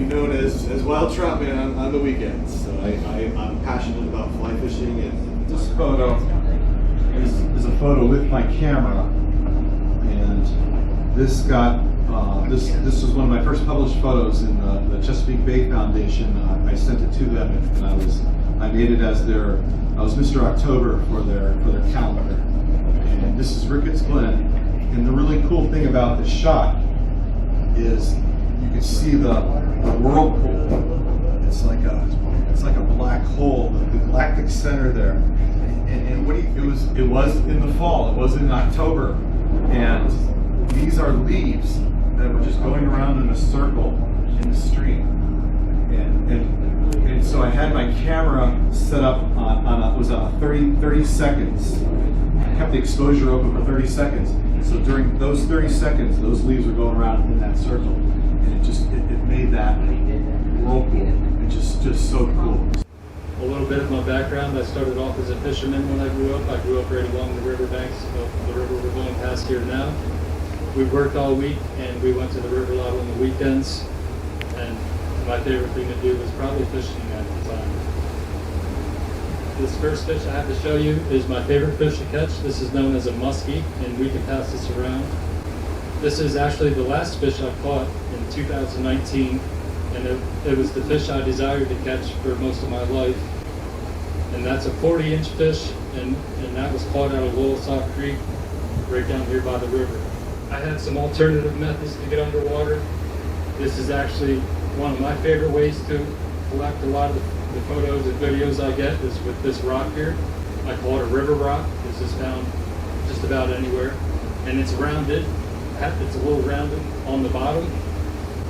be known as wild trout man on the weekends. So I'm passionate about fly fishing. And this photo is a photo with my camera, and this got this was one of my first published photos in the Chesapeake Bay Foundation. I sent it to them, and I made it as I was Mr. October for their calendar. And this is Ricketts Glen, and the really cool thing about this shot is you can see the whirlpool. It's like a black hole, the galactic center there. And it was in the fall. It was in October, and these are leaves that were just going around in a circle in the stream. And so I had my camera set up on it was 30 seconds. I kept the exposure open for 30 seconds. So during those 30 seconds, those leaves were going around in that circle, and it made that whirlpool. It's just so cool. A little bit of my background: I started off as a fisherman when I grew up. I grew up right along the riverbanks of the river we're going past here now. We worked all week, and we went to the river a lot on the weekends. And my favorite thing to do was probably fishing at the time. This first fish I have to show you is my favorite fish to catch. This is known as a muskie, and we can pass this around. This is actually the last fish I caught in 2019, and it was the fish I desired to catch for most of my life. And that's a 40-inch fish, and that was caught out of Lowestoft Creek, right down here by the river. I had some alternative methods to get underwater. This is actually one of my favorite ways to collect a lot of the photos and videos I get is with this rock here. I call it a river rock. This is found just about anywhere. And it's rounded. It's a little rounded on the bottom.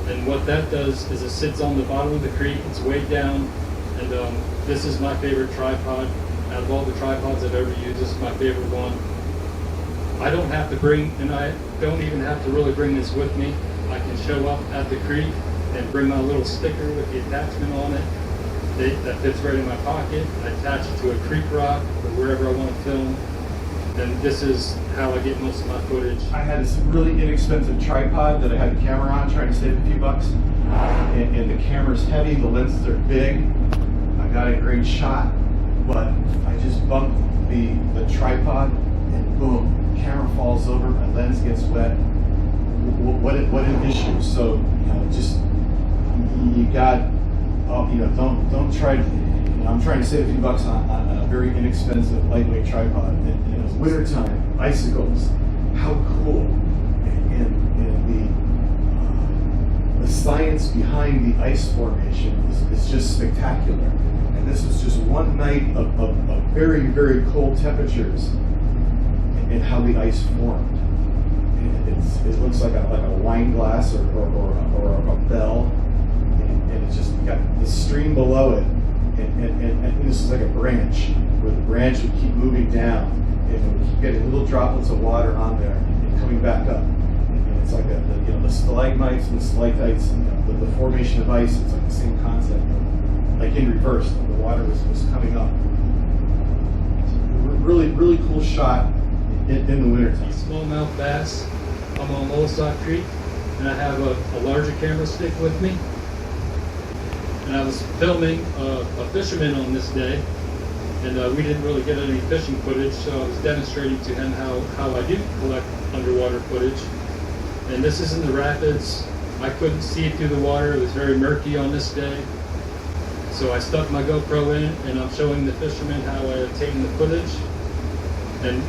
And what that does is it sits on the bottom of the creek. It's weighed down. And this is my favorite tripod. Out of all the tripods I've ever used, this is my favorite one. I don't have to bring, and I don't even have to really bring this with me. I can show up at the creek and bring my little sticker with the attachment on it. That fits right in my pocket. I attach it to a creek rock or wherever I want to film. And this is how I get most of my footage. I had this really inexpensive tripod that I had a camera on, trying to save a few bucks. And the camera's heavy, the lenses are big. I got a great shot, but I just bumped the tripod, and boom, the camera falls over, my lens gets wet. What an issue. So, you got, don't try to, I'm trying to save a few bucks on a very inexpensive, lightweight tripod. And it was wintertime, icicles, how cool. And the science behind the ice formation is just spectacular. And this was just one night of very, very cold temperatures and how the ice formed. It looks like a wine glass or a bell, and it's just got the stream below it, and this is like a branch, where the branch would keep moving down, and it would keep getting little droplets of water on there and coming back up. And it's like the stalagmites and the stalactites, and the formation of ice. It's like the same concept, like in reverse. The water was coming up. Really, really cool shot in the wintertime. Smallmouth bass. I'm on Lowestoft Creek, and I have a larger camera stick with me. And I was filming a fisherman on this day, and we didn't really get any fishing footage, so I was demonstrating to him how I do collect underwater footage. And this is in the rapids. I couldn't see through the water. It was very murky on this day. So I stuck my GoPro in, and I'm showing the fisherman how I obtained the footage. And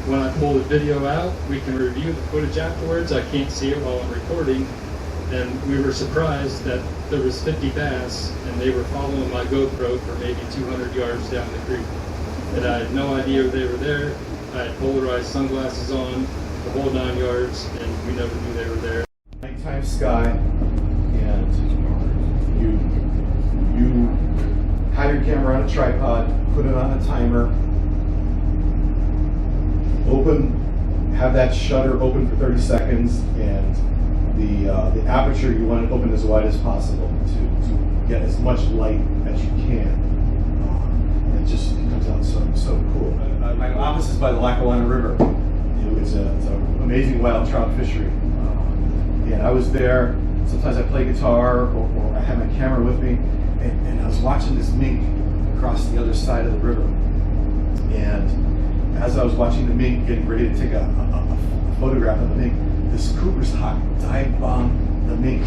when I pull the video out, we can review the footage afterwards. I can't see it while I'm recording. And we were surprised that there was 50 bass, and they were following my GoPro for maybe 200 yards down the creek. And I had no idea they were there. I had polarized sunglasses on, the whole 9 yards, and we never knew they were there. Nighttime sky, and you have your camera on a tripod, put it on a timer, have that shutter open for 30 seconds, and the aperture, you want it open as wide as possible to get as much light as you can. And it comes out so cool. My office is by the Lackawanna River. It's an amazing wild trout fishery. And I was there. Sometimes I play guitar, or I camera with me, and I was watching this mink across the other side of the river. And as I was watching the mink, getting ready to take a photograph of the mink, this Cooper's hawk dive bombed the mink.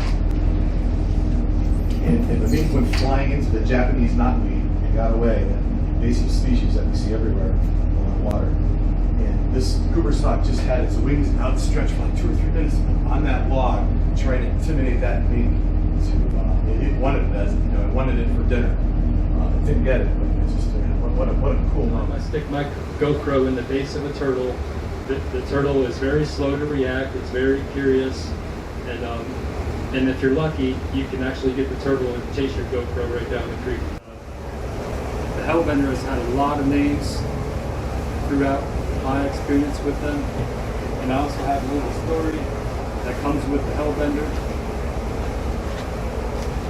And the mink went flying into the Japanese knotweed and got away. An invasive species that we see everywhere on the water. And this Cooper's hawk just had its wings outstretched for like 2 or 3 minutes on that log, trying to intimidate that mink. It wanted it as it wanted it for dinner. It didn't get it, but it's just what a cool moment. I stick my GoPro in the base of a turtle. The turtle is very slow to react. It's very curious, and if you're lucky, you can actually get the turtle and chase your GoPro right down the creek. The hellbender has had a lot of names throughout my experience with them, and I also have a little story that comes with the hellbender.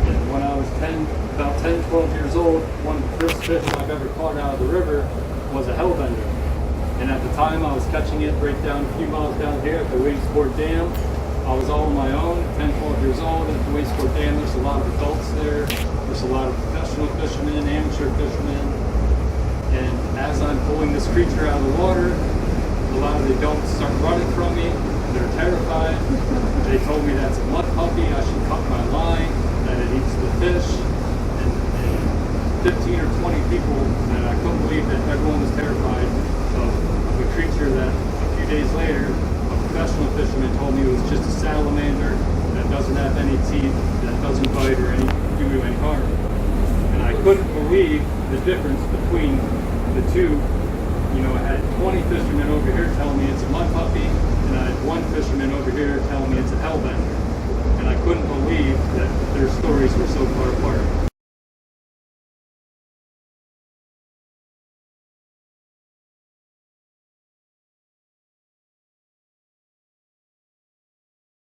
And when I was about 10, 12 years old, one of the first fish I've ever caught out of the river was a hellbender. And at the time I was catching it right down a few miles down here at the Wadesport Dam. I was all on my own, 10, 12 years old, and at the Wadesport Dam there's a lot of adults there. There's a lot of professional fishermen, amateur fishermen. And as I'm pulling this creature out of the water, a lot of the adults start running from me. They're terrified. They told me that's a mud puppy, I should cut my line, that it eats the fish. And 15 or 20 people, and I couldn't believe that everyone was terrified of a creature that a few days later, a professional fisherman told me it was just a salamander that doesn't have any teeth, that doesn't bite or do you any harm. And I couldn't believe the difference between the two. I had 20 fishermen over here telling me it's a mud puppy, and I had one fisherman over here telling me it's a hellbender. And I couldn't believe that their stories were so far apart.